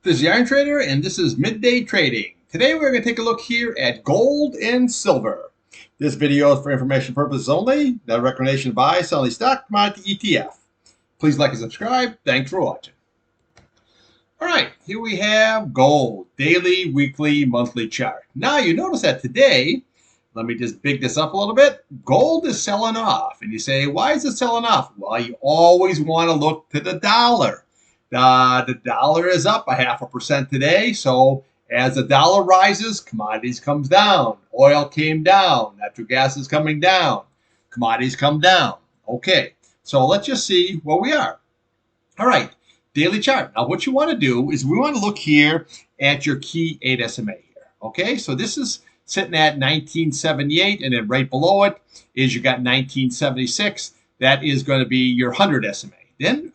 This is the Iron Trader, and this is Midday Trading. Today we're going to take a look here at gold and silver. This video is for information purposes only. Not a recommendation to buy, sell any stock, commodity, ETF. Please like and subscribe. Thanks for watching. All right, here we have gold, daily, weekly, monthly chart. Now you notice that today, let me just big this up a little bit, gold is selling off. And you say, why is it selling off? Well, you always want to look to the dollar. The dollar is up 0.5% today. So as the dollar rises, commodities comes down. Oil came down. Natural gas is coming down. Commodities come down. Okay, so let's just see where we are. All right, daily chart. Now what you want to do is we want to look here at your key 8 SMA here. Okay, so this is sitting at 1978, and then right below it is you got 1976. That is going to be your 100 SMA. Then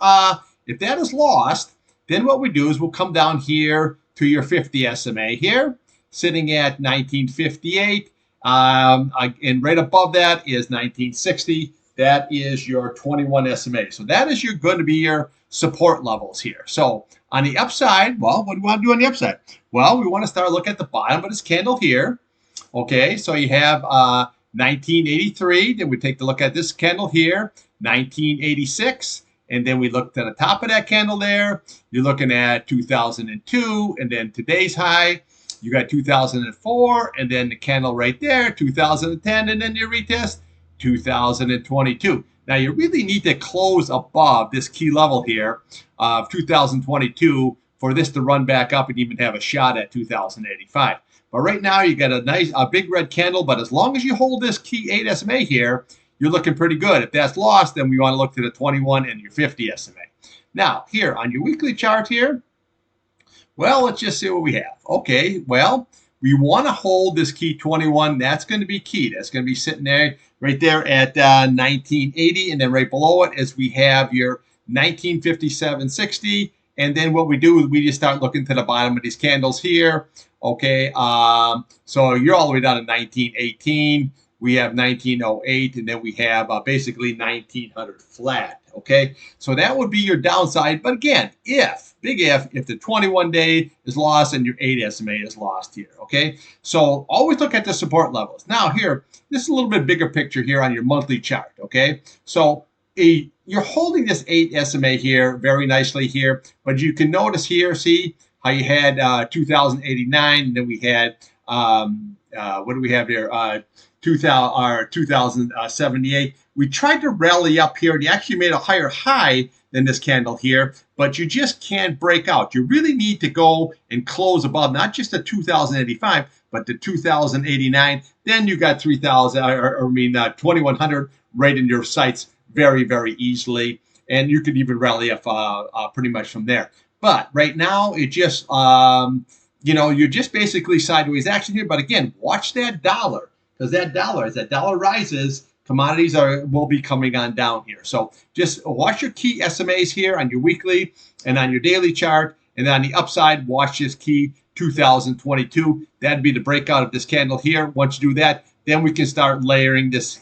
if that is lost, then what we do is we'll come down here to your 50 SMA here, sitting at 1958. And right above that is 1960. That is your 21 SMA. So that is going to be your support levels here. So on the upside, well, what do we want to do on the upside? Well, we want to start looking at the bottom of this candle here. Okay, so you have 1983. Then we take a look at this candle here, 1986. And then we look to the top of that candle there. You're looking at 2002, and then today's high. You got 2004, and then the candle right there, 2010, and then your retest, 2022. Now you really need to close above this key level here of 2022 for this to run back up and even have a shot at 2085. But right now you got a big red candle. But as long as you hold this key 8 SMA here, you're looking pretty good. If that's lost, then we want to look to the 21 and your 50 SMA. Now, here on your weekly chart here, well, let's just see what we have. Okay, well, we want to hold this key 21. That's going to be key. That's going to be sitting there, right there at 1980. And then right below it is we have your 1957.60. And then what we do is we just start looking to the bottom of these candles here. Okay, so you're all the way down to 1918. We have 1908, and then we have basically 1900 flat. Okay, so that would be your downside. But again, if the 21 day is lost and your 8 SMA is lost here. Okay, so always look at the support levels. Now here, this is a little bit bigger picture here on your monthly chart. Okay, so you're holding this 8 SMA here very nicely here, but you can notice here, see how you had 2089, and then we had what do we have here? 2078. We tried to rally up here, and you actually made a higher high than this candle here, but you just can't break out. You really need to go and close above not just the 2085, but the 2089. Then you got 2100 right in your sights very, very easily, and you could even rally up pretty much from there. But right now, it just you're just basically sideways action here. But again, watch that dollar. Because that dollar, as that dollar rises, commodities will be coming on down here. So just watch your key SMAs here on your weekly and on your daily chart. And then on the upside, watch this key 2022. That'd be the breakout of this candle here. Once you do that, then we can start layering this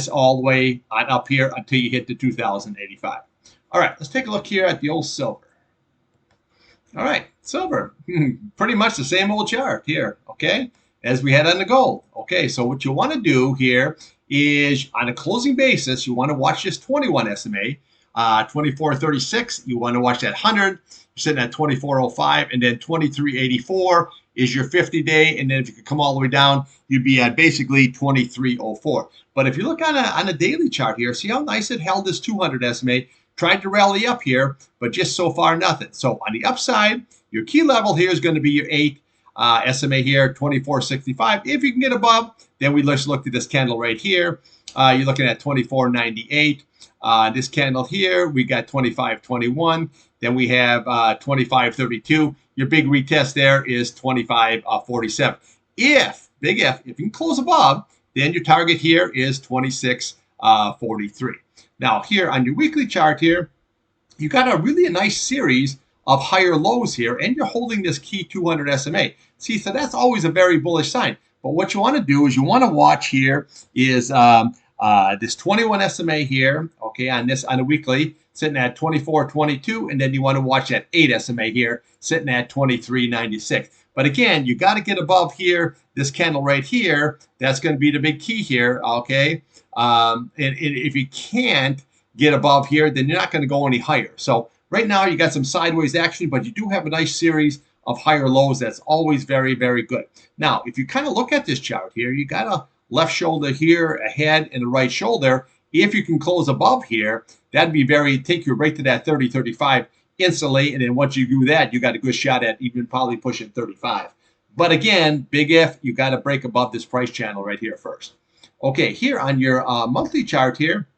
all the way on up here until you hit the 2085. All right, let's take a look here at the old silver. All right, silver, pretty much the same old chart here, okay, as we had on the gold. Okay, so what you want to do here is on a closing basis, you want to watch this 21 SMA, 2436. You want to watch that 100. You're sitting at 2405, and then 2384 is your 50-day. And then if you could come all the way down, you'd be at basically 2304. But if you look on a daily chart here, see how nice it held this 200 SMA. Tried to rally up here, but just so far nothing. So on the upside, your key level here is going to be your 8 SMA here, 2465. If you can get above, then we just look at this candle right here. You're looking at 2498. This candle here, we got 2521. Then we have 2532. Your big retest there is 2547. If you can close above, then your target here is 2643. Now here on your weekly chart here, you got a nice series of higher lows here, and you're holding this key 200 SMA. See, so that's always a very bullish sign. But what you want to do is you want to watch here is this 21 SMA here, okay, on a weekly, sitting at 24.22, and then you want to watch that 8 SMA here sitting at 23.96. But again, you got to get above here, this candle right here. That's going to be the big key here, okay? And if you can't get above here, then you're not going to go any higher. So right now you got some sideways action, but you do have a nice series of higher lows. That's always very, very good. Now, if you kind of look at this chart here, you got a left shoulder here, a head, and a right shoulder. If you can close above here, that'd be take you right to that 30-35 instantly. And then once you do that, you got a good shot at even probably pushing 35. But again, big if, you got to break above this price channel right here first. Okay, here on your monthly chart here,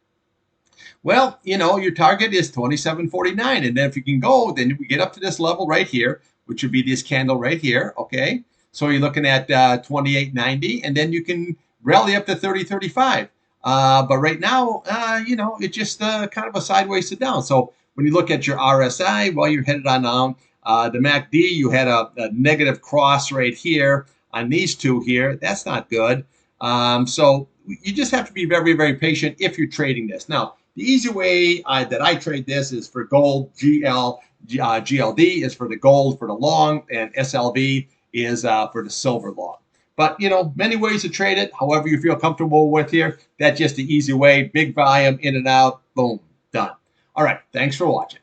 well, you know, your target is 27.49. And then if you can go, then we get up to this level right here, which would be this candle right here, okay? So you're looking at 28.90, and then you can rally up to 30.35. But right now, you know, it's just kind of a sideways sit down. So when you look at your RSI, well, you're headed on down. The MACD, you had a negative cross right here on these two here. That's not good. So you just have to be very, very patient if you're trading this. Now, the easy way that I trade this is for gold, GLD is for the gold for the long, and SLV is for the silver long. But, you know, many ways to trade it, however you feel comfortable with here. That's just the easy way. Big volume, in and out, boom, done. All right, thanks for watching.